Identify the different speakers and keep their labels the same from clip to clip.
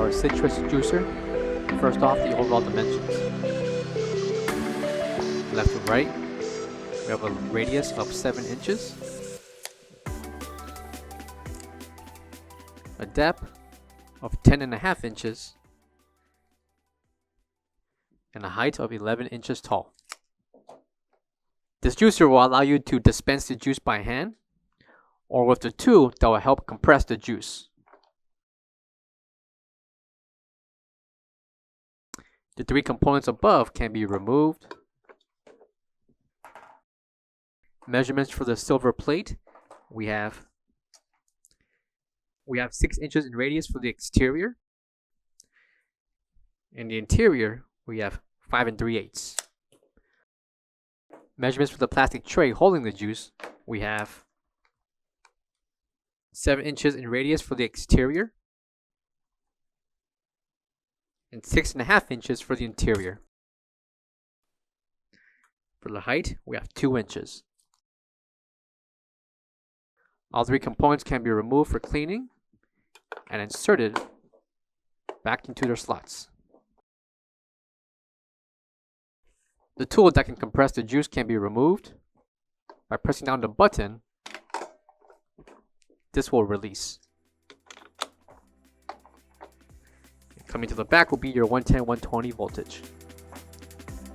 Speaker 1: our citrus juicer. First off, the overall dimensions. Left to right, we have a radius of 7 inches, a depth of 10.5 inches, and a height of 11 inches tall. This juicer will allow you to dispense the juice by hand or with the tool that will help compress the juice. The 3 components above can be removed. Measurements for the silver plate, we have 6 inches in radius for the exterior. In the interior, we have 5 3/8. Measurements for the plastic tray holding the juice, we have 7 inches in radius for the exterior and 6.5 inches for the interior. For the height, we have 2 inches. All 3 components can be removed for cleaning and inserted back into their slots. The tool that can compress the juice can be removed by pressing down the button. This will release. Coming to the back will be your 110/120 voltage.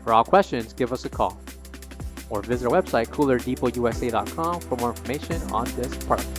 Speaker 1: For all questions, give us a call or visit our website coolerdepotUSA.com for more information on this product.